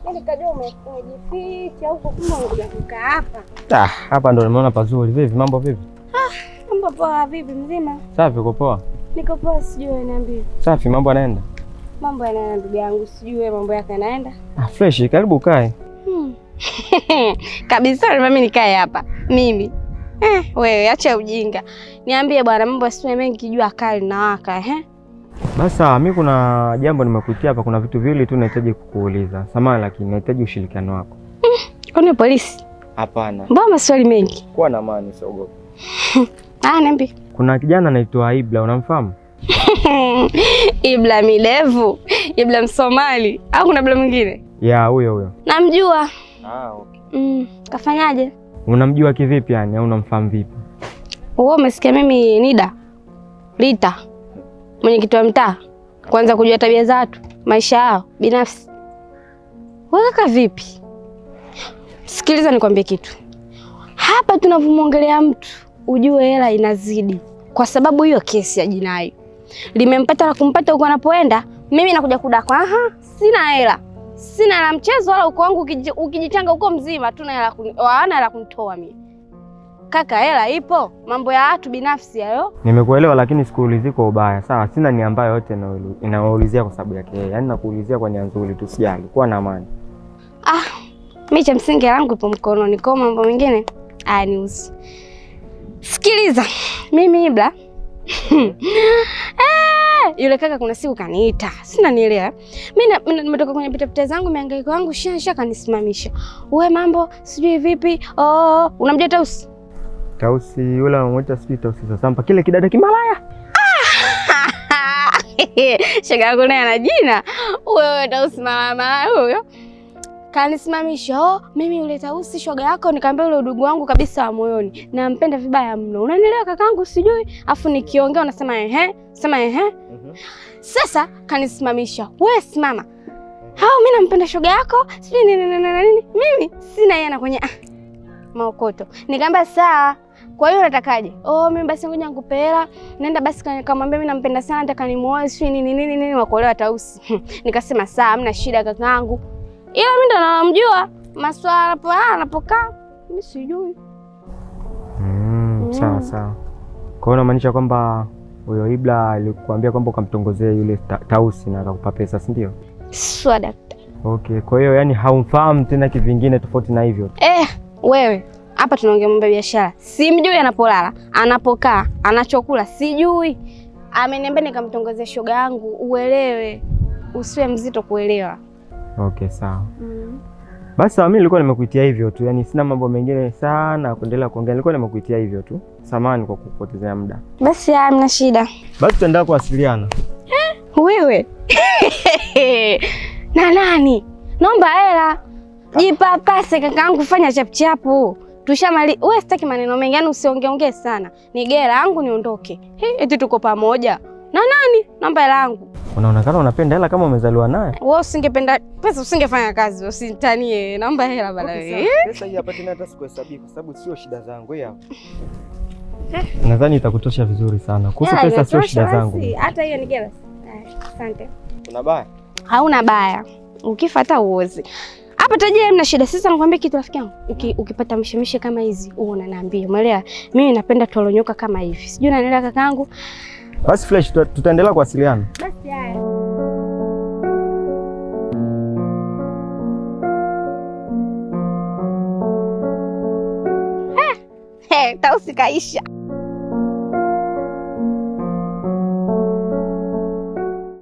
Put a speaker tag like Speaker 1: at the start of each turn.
Speaker 1: Yaani kajua umejificha huko kumbe unakuja kukaa hapa.
Speaker 2: Hapa ndo nimeona pazuri. Vipi mambo vipi?
Speaker 1: Mambo poa vipi mzima?
Speaker 2: Safi uko poa?
Speaker 1: Niko poa sijui niambie.
Speaker 2: Safi mambo yanaenda? Mambo
Speaker 1: yanaenda ndugu yangu sijui mambo yako yanaenda?
Speaker 2: Fresh karibu ukae.
Speaker 1: Kabisa mimi nikae hapa. Mimi. Wewe acha ujinga. Niambie bwana mambo yasiwe mengi kijua kali na waka
Speaker 2: Basi mimi kuna jambo nimekuitia hapa, kuna vitu viwili tu nahitaji kukuuliza. Samahani lakini nahitaji ushirikiano wako.
Speaker 1: Kwani polisi?
Speaker 2: Hapana.
Speaker 1: Mbona maswali mengi?
Speaker 2: Kuwa na amani usiogope.
Speaker 1: Niambie.
Speaker 2: Kuna kijana anaitwa Ibla, unamfahamu?
Speaker 1: Ibla midevu, Ibla Msomali au kuna Ibla mwingine?
Speaker 2: Ya, huyo.
Speaker 1: Namjua.
Speaker 2: Okay.
Speaker 1: Kafanyaje?
Speaker 2: Unamjua kivipi yani au unamfahamu vipi?
Speaker 1: Wewe umesikia mimi Nida Rita mwenyekiti wa mtaa, kwanza kujua tabia za watu, maisha yao binafsi. Wewe kaka vipi? Sikiliza nikwambie kitu. Hapa tunavumwongelea mtu, ujue hela inazidi. Kwa sababu hiyo kesi ya jinai limempata la kumpata huko anapoenda, mimi nakuja kudakwa. Sina hela. Sina hela mchezo wala uko wangu ukijichanga huko mzima, tuna hela hawana hela kunitoa mimi. Kaka hela ipo, mambo ya watu binafsi hayo.
Speaker 2: Nimekuelewa lakini sikuulizii kwa ubaya. Sawa, sina nia mbaya yote inawaulizia kwa sababu yake yeye. Yaani nakuulizia kwa nia nzuri tu, sijali. Kuwa na amani.
Speaker 1: Mimi cha msingi yangu ipo mkononi, kwa mambo mengine niusi. Sikiliza, mimi Ibla. Yule kaka kuna siku kaniita. Sina nielewa. Mimi nimetoka kwenye pitapita zangu, mihangaiko yangu shansha kanisimamisha. Wewe mambo sijui vipi? Unamjua Tausi?
Speaker 2: Tausi yule anamuita sijui Tausi Sampa, kile kidada kimalaya.
Speaker 1: Shaka yangu naye ana jina. Wewe Tausi malaya huyo. Kanisimamisha. Mimi yule Tausi shoga yako, nikamwambia yule udugu wangu kabisa wa moyoni. Nampenda vibaya mno. Unanielewa kakangu sijui? Afu nikiongea unasema sema Sasa kanisimamisha. Wewe simama. Mimi nampenda shoga yako. Sijui nini. Mimi sina yana kwenye maokoto. Nikamwambia sawa. Kwa hiyo unatakaje? Mimi basi ngoja nikupe hela. Nenda basi kamwambia mimi nampenda sana, nataka nimuoe sijui nini wakuolewa Tausi. Nikasema sawa, hamna shida kakangu. Ila mimi ndo namjua maswala anapokaa mimi sijui.
Speaker 2: Sawa. Kwa hiyo unamaanisha kwamba huyo Ibla alikuambia kwamba ukamtongozea yule Tausi na akakupa pesa, si ndio?
Speaker 1: Swada.
Speaker 2: Okay, kwa hiyo yani haumfahamu tena kivingine tofauti na hivyo.
Speaker 1: Wewe hapa tunaongea mambo ya biashara. Simjui anapolala, anapokaa, anachokula, sijui. Ameniambia nikamtongozea shoga yangu, uelewe. Usiwe mzito kuelewa.
Speaker 2: Okay, sawa. Basi mimi nilikuwa nimekuitia hivyo tu. Yaani sina mambo mengine sana kuendelea kuongea. Nilikuwa nimekuitia hivyo tu. Samahani kwa kupotezea muda.
Speaker 1: Basi hamna shida.
Speaker 2: Basi tutaendelea kuwasiliana.
Speaker 1: Wewe. Na nani? Naomba hela. Jipapase kakaangu, fanya chapchapu. Wewe sitaki maneno mengi, yaani usiongeongee sana. Nigea hela yangu niondoke. Eti tuko pamoja. Na nani? Naomba hela yangu.
Speaker 2: Unaonekana unapenda hela kama umezaliwa naye.
Speaker 1: Wewe usingependa pesa usingefanya kazi, usitanie. Naomba hela bana wewe.
Speaker 2: Pesa hii hapa tena hata sikuhesabia kwa sababu sio shida zangu hapa. Nadhani itakutosha vizuri sana. Kuhusu pesa sio shida zangu.
Speaker 1: Hata hiyo ni gela. Asante.
Speaker 2: Una baya?
Speaker 1: Hauna baya. Ukifuata uozi. Hapa tajia mna shida. Sasa nakwambia kitu rafiki yangu. Ukipata mshemishe kama hizi, unaniambia. Umeelewa? Mimi napenda tolonyoka kama hivi. Sijui unanielewa kakaangu?
Speaker 2: Basi fresh, tutaendelea kuwasiliana.
Speaker 1: Basi haya. Tausi kaisha.